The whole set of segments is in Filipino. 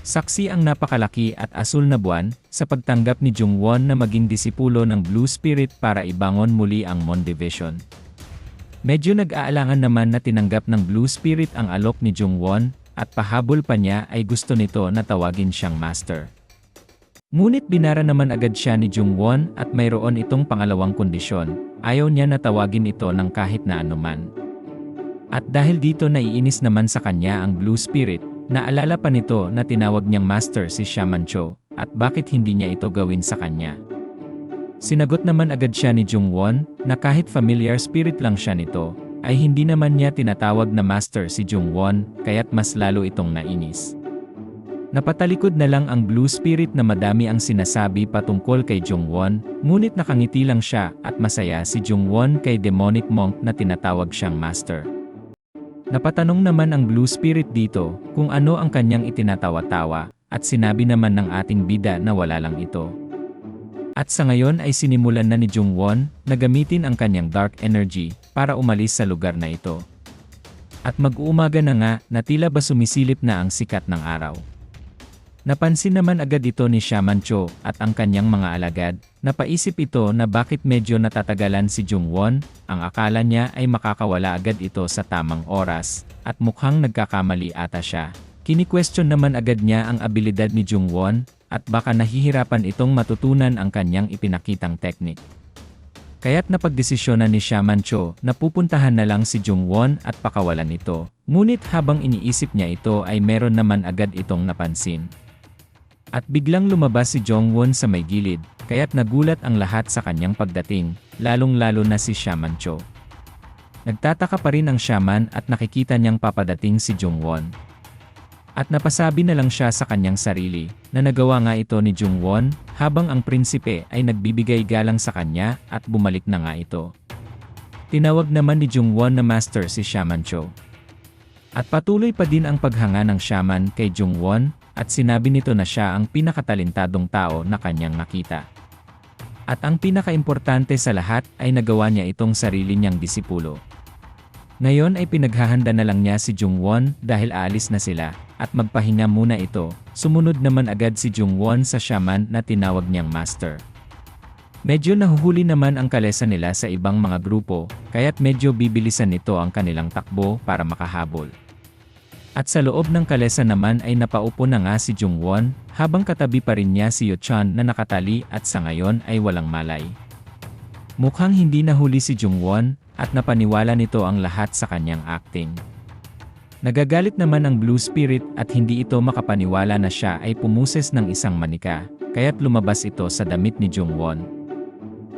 Saksi ang napakalaki at asul na buwan sa pagtanggap ni Jungwon na maging disipulo ng Blue Spirit para ibangon muli ang Mon Division. Medyo nag-aalangan naman na tinanggap ng Blue Spirit ang alok ni Jungwon at pahabol pa niya ay gusto nito na tawagin siyang Master. Ngunit binara naman agad siya ni Jungwon at mayroon itong pangalawang kondisyon, ayaw niya na tawagin ito ng kahit na anuman. At dahil dito naiinis naman sa kanya ang Blue Spirit, naalala pa nito na tinawag niyang Master si Shaman Cho, at bakit hindi niya ito gawin sa kanya. Sinagot naman agad siya ni Jungwon na kahit familiar spirit lang siya nito, ay hindi naman niya tinatawag na Master si Jungwon, kaya't mas lalo itong nainis. Napatalikod na lang ang Blue Spirit na madami ang sinasabi patungkol kay Jungwon, ngunit nakangiti lang siya at masaya si Jungwon kay Demonic Monk na tinatawag siyang Master. Napatanong naman ang Blue Spirit dito kung ano ang kanyang itinatawa-tawa at sinabi naman ng ating bida na wala lang ito. At sa ngayon ay sinimulan na ni Jungwon na gamitin ang kanyang dark energy para umalis sa lugar na ito. At mag-uumaga na nga na tila ba sumisilip na ang sikat ng araw. Napansin naman agad ito ni Shaman Cho at ang kanyang mga alagad. Napaisip ito na bakit medyo natatagalan si Jungwon, ang akala niya ay makakawala agad ito sa tamang oras, at mukhang nagkakamali ata siya. Kini-question naman agad niya ang abilidad ni Jungwon, at baka nahihirapan itong matutunan ang kanyang ipinakitang teknik. Kaya't napagdesisyonan ni Shaman Cho na pupuntahan na lang si Jungwon at pakawalan ito. Ngunit habang iniisip niya ito ay meron naman agad itong napansin. At biglang lumabas si Jungwon sa may gilid, kaya't nagulat ang lahat sa kanyang pagdating, lalong-lalo na si Shaman Cho. Nagtataka pa rin ang shaman at nakikita niyang papadating si Jungwon. At napasabi na lang siya sa kanyang sarili, na nagawa nga ito ni Jungwon, habang ang prinsipe ay nagbibigay galang sa kanya at bumalik na nga ito. Tinawag naman ni Jungwon na Master si Shaman Cho. At patuloy pa din ang paghanga ng shaman kay Jungwon, at sinabi nito na siya ang pinakatalentadong tao na kanyang nakita. At ang pinakaimportante sa lahat ay nagawa niya itong sarili niyang disipulo. Ngayon ay pinaghahanda na lang niya si Jungwon dahil aalis na sila, at magpahinga muna ito. Sumunod naman agad si Jungwon sa shaman na tinawag niyang Master. Medyo nahuhuli naman ang kalesa nila sa ibang mga grupo, kaya't medyo bibilisan nito ang kanilang takbo para makahabol. At sa loob ng kalesa naman ay napaupo na nga si Jungwon, habang katabi pa rin niya si Yuchan na nakatali at sa ngayon ay walang malay. Mukhang hindi nahuli si Jungwon, at napaniwala nito ang lahat sa kanyang acting. Nagagalit naman ang Blue Spirit at hindi ito makapaniwala na siya ay pumuses ng isang manika, kaya't lumabas ito sa damit ni Jungwon.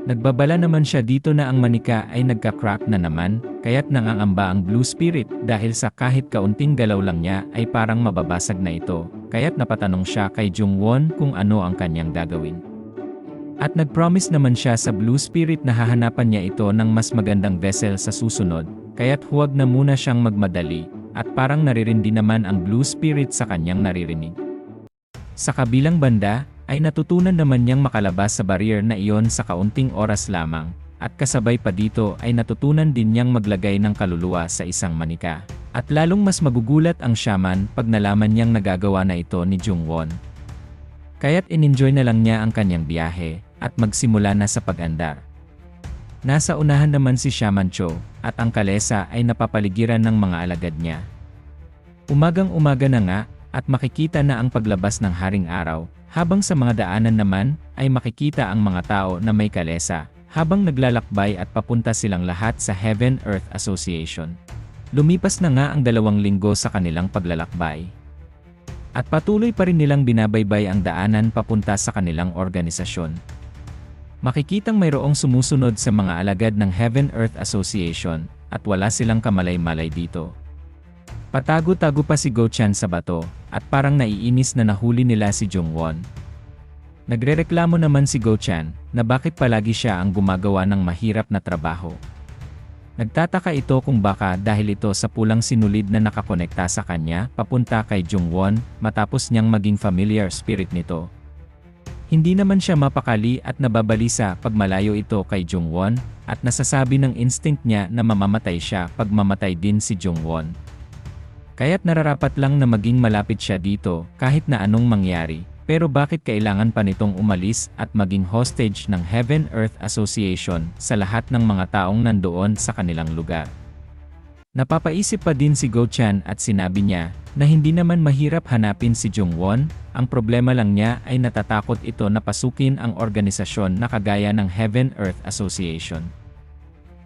Nagbabala naman siya dito na ang manika ay nagka-crack na naman, kaya't nangangamba ang Blue Spirit dahil sa kahit kaunting galaw lang niya ay parang mababasag na ito, kaya't napatanong siya kay Jungwon kung ano ang kanyang gagawin. At nag-promise naman siya sa Blue Spirit na hahanapan niya ito ng mas magandang vessel sa susunod, kaya't huwag na muna siyang magmadali, at parang naririndi naman ang Blue Spirit sa kanyang naririnig. Sa kabilang banda, ay natutunan naman niyang makalabas sa barrier na iyon sa kaunting oras lamang, at kasabay pa dito ay natutunan din niyang maglagay ng kaluluwa sa isang manika. At lalong mas magugulat ang shaman pag nalaman niyang nagagawa na ito ni Jungwon. Kaya't in-enjoy na lang niya ang kanyang biyahe, at magsimula na sa pag-andar. Nasa unahan naman si Shaman Cho, at ang kalesa ay napapaligiran ng mga alagad niya. Umagang-umaga na nga, at makikita na ang paglabas ng haring araw, habang sa mga daanan naman, ay makikita ang mga tao na may kalesa, habang naglalakbay at papunta silang lahat sa Heaven-Earth Association. Lumipas na nga ang 2 linggo sa kanilang paglalakbay. At patuloy pa rin nilang binabaybay ang daanan papunta sa kanilang organisasyon. Makikitang mayroong sumusunod sa mga alagad ng Heaven-Earth Association, at wala silang kamalay-malay dito. Patago-tago pa si Go-chan sa bato, at parang naiinis na nahuli nila si Jungwon. Nagrereklamo naman si Go-chan, na bakit palagi siya ang gumagawa ng mahirap na trabaho. Nagtataka ito kung baka dahil ito sa pulang sinulid na nakakonekta sa kanya, papunta kay Jungwon, matapos niyang maging familiar spirit nito. Hindi naman siya mapakali at nababalisa pag malayo ito kay Jungwon, at nasasabi ng instinct niya na mamamatay siya pag mamatay din si Jungwon. Kaya't nararapat lang na maging malapit siya dito kahit na anong mangyari. Pero bakit kailangan pa nitong umalis at maging hostage ng Heaven-Earth Association sa lahat ng mga taong nandoon sa kanilang lugar? Napapaisip pa din si Go Chan at sinabi niya na hindi naman mahirap hanapin si Jungwon, ang problema lang niya ay natatakot ito na pasukin ang organisasyon na kagaya ng Heaven-Earth Association.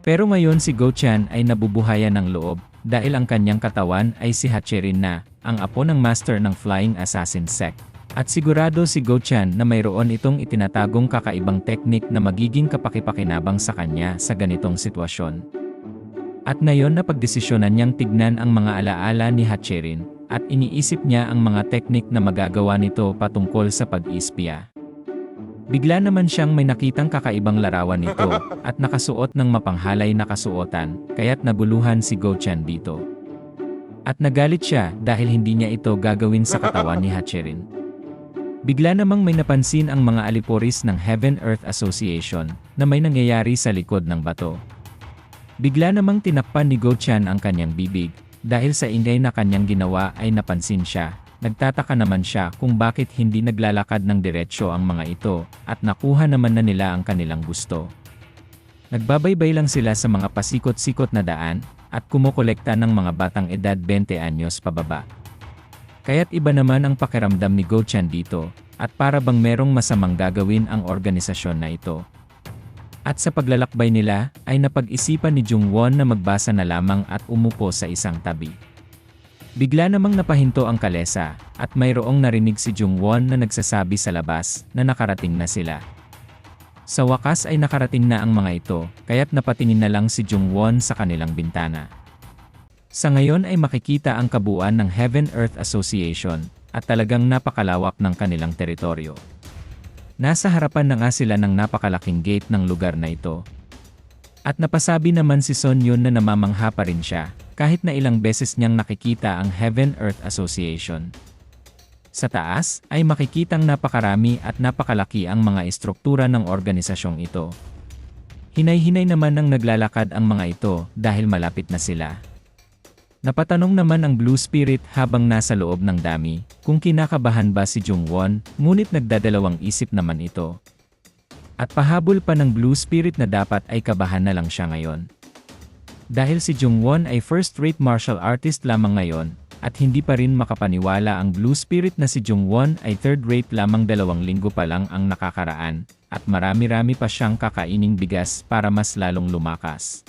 Pero ngayon si Go Chan ay nabubuhayan ng loob dahil ang kanyang katawan ay si Hacherin na, ang apo ng master ng Flying Assassin Sect. At sigurado si Go Chan na mayroon itong itinatagong kakaibang teknik na magiging kapakipakinabang sa kanya sa ganitong sitwasyon. At ngayon napagdesisyonan niyang tignan ang mga alaala ni Hacherin, at iniisip niya ang mga teknik na magagawa nito patungkol sa pag-ispya. Bigla naman siyang may nakitang kakaibang larawan nito, at nakasuot ng mapanghalay na kasuotan, kaya't naguluhan si Go Chan dito. At nagalit siya dahil hindi niya ito gagawin sa katawan ni Hacherin. Bigla namang may napansin ang mga aliporis ng Heaven-Earth Association na may nangyayari sa likod ng bato. Bigla namang tinakpan ni Go Chan ang kanyang bibig, dahil sa ingay na kanyang ginawa ay napansin siya. Nagtataka naman siya kung bakit hindi naglalakad ng diretsyo ang mga ito, at nakuha naman na nila ang kanilang gusto. Nagbabaybay lang sila sa mga pasikot-sikot na daan, at kumukolekta ng mga batang edad 20 anyos pababa. Kaya't iba naman ang pakiramdam ni Go Chan dito, at para bang merong masamang gagawin ang organisasyon na ito. At sa paglalakbay nila, ay napag-isipan ni Jungwon na magbasa na lamang at umupo sa isang tabi. Bigla namang napahinto ang kalesa, at mayroong narinig si Jungwon na nagsasabi sa labas na nakarating na sila. Sa wakas ay nakarating na ang mga ito, kaya't napatingin na lang si Jungwon sa kanilang bintana. Sa ngayon ay makikita ang kabuuan ng Heaven-Earth Association, at talagang napakalawak ng kanilang teritoryo. Nasa harapan na nga sila ng napakalaking gate ng lugar na ito. At napasabi naman si Son Yun na namamangha pa rin siya, kahit na ilang beses niyang nakikita ang Heaven-Earth Association. Sa taas, ay makikitang napakarami at napakalaki ang mga estruktura ng organisasyong ito. Hinay-hinay naman ang naglalakad ang mga ito dahil malapit na sila. Napatanong naman ang Blue Spirit habang nasa loob ng dami, kung kinakabahan ba si Jungwon, ngunit nagdadalawang isip naman ito. At pahabol pa ng Blue Spirit na dapat ay kabahan na lang siya ngayon. Dahil si Jungwon ay first-rate martial artist lamang ngayon, at hindi pa rin makapaniwala ang Blue Spirit na si Jungwon ay third-rate lamang 2 linggo pa lang ang nakakaraan, at marami-rami pa siyang kakaining bigas para mas lalong lumakas.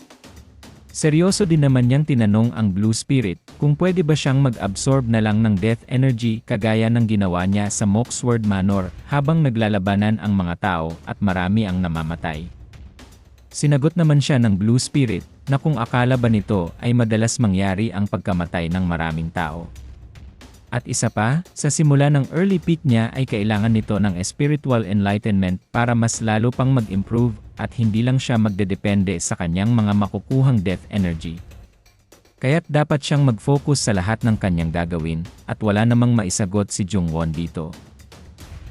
Seryoso din naman niyang tinanong ang Blue Spirit kung pwede ba siyang mag-absorb na lang ng death energy kagaya ng ginawa niya sa Moxword Manor habang naglalabanan ang mga tao at marami ang namamatay. Sinagot naman siya ng Blue Spirit na kung akala ba nito ay madalas mangyari ang pagkamatay ng maraming tao. At isa pa, sa simula ng early peak niya ay kailangan nito ng spiritual enlightenment para mas lalo pang mag-improve at hindi lang siya magdedepende sa kanyang mga makukuhang death energy. Kaya't dapat siyang mag-focus sa lahat ng kanyang gagawin at wala namang maisagot si Jungwon dito.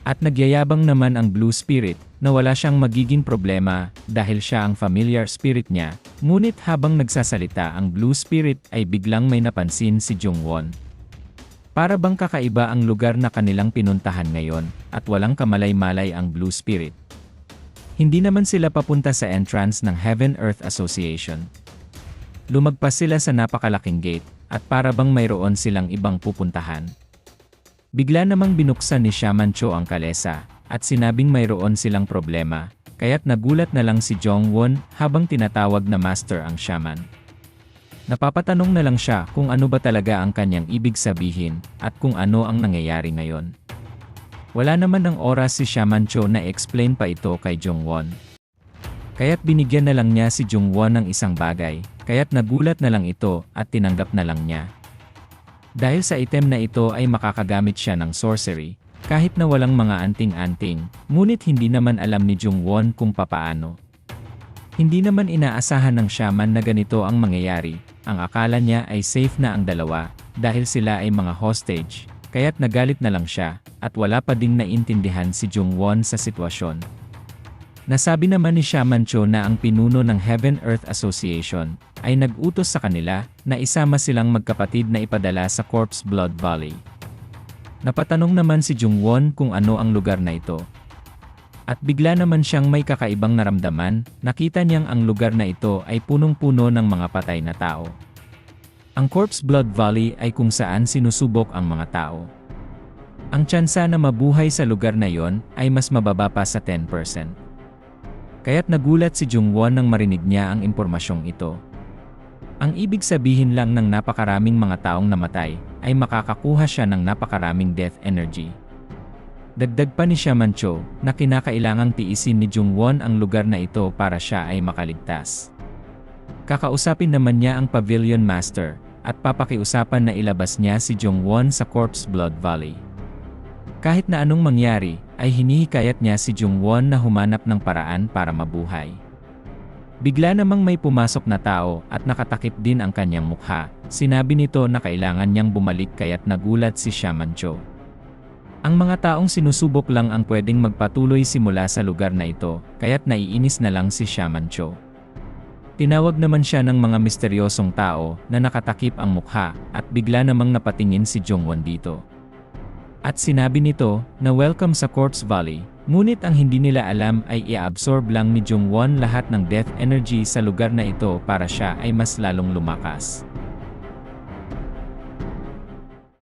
At nagyayabang naman ang Blue Spirit na wala siyang magiging problema dahil siya ang familiar spirit niya, ngunit habang nagsasalita ang Blue Spirit ay biglang may napansin si Jungwon. Para bang kakaiba ang lugar na kanilang pinuntahan ngayon, at walang kamalay-malay ang Blue Spirit. Hindi naman sila papunta sa entrance ng Heaven-Earth Association. Lumagpas sila sa napakalaking gate, at para bang mayroon silang ibang pupuntahan. Bigla namang binuksan ni Shaman Cho ang kalesa, at sinabing mayroon silang problema, kaya't nagulat na lang si Jungwon habang tinatawag na Master ang Shaman. Napapatanong na lang siya kung ano ba talaga ang kanyang ibig sabihin, at kung ano ang nangyayari ngayon. Wala naman ng oras si Shaman Cho na explain pa ito kay Jungwon. Kaya't binigyan na lang niya si Jungwon ng isang bagay, kaya't nagulat na lang ito at tinanggap na lang niya. Dahil sa item na ito ay makakagamit siya ng sorcery, kahit na walang mga anting-anting, ngunit hindi naman alam ni Jungwon kung papaano. Hindi naman inaasahan ng shaman na ganito ang mangyayari, ang akala niya ay safe na ang dalawa, dahil sila ay mga hostage, kaya't nagalit na lang siya, at wala pa ding naintindihan si Jungwon sa sitwasyon. Nasabi naman ni Shaman Cho na ang pinuno ng Heaven Earth Association ay nag-utos sa kanila na isama silang magkapatid na ipadala sa Corpse Blood Valley. Napatanong naman si Jungwon kung ano ang lugar na ito. At bigla naman siyang may kakaibang naramdaman, nakita niyang ang lugar na ito ay punong-puno ng mga patay na tao. Ang Corpse Blood Valley ay kung saan sinusubok ang mga tao. Ang tsansa na mabuhay sa lugar na yon ay mas mababa pa sa 10%. Kaya't nagulat si Jungwon nang marinig niya ang impormasyong ito. Ang ibig sabihin lang ng napakaraming mga taong namatay ay makakakuha siya ng napakaraming death energy. Dagdag pa ni Shaman Cho na kinakailangang tiisin ni Jungwon ang lugar na ito para siya ay makaligtas. Kakausapin naman niya ang Pavilion Master at papakiusapan na ilabas niya si Jungwon sa Corpse Blood Valley. Kahit na anong mangyari, ay hinihikayat niya si Jungwon na humanap ng paraan para mabuhay. Bigla namang may pumasok na tao at nakatakip din ang kanyang mukha. Sinabi nito na kailangan niyang bumalik kaya't nagulat si Shaman Cho. Ang mga taong sinusubok lang ang pwedeng magpatuloy simula sa lugar na ito, kaya't naiinis na lang si Shaman Cho. Tinawag naman siya ng mga misteryosong tao na nakatakip ang mukha at bigla namang napatingin si Jungwon dito. At sinabi nito na welcome sa Corpse Valley, ngunit ang hindi nila alam ay i-absorb lang ni Jungwon lahat ng death energy sa lugar na ito para siya ay mas lalong lumakas.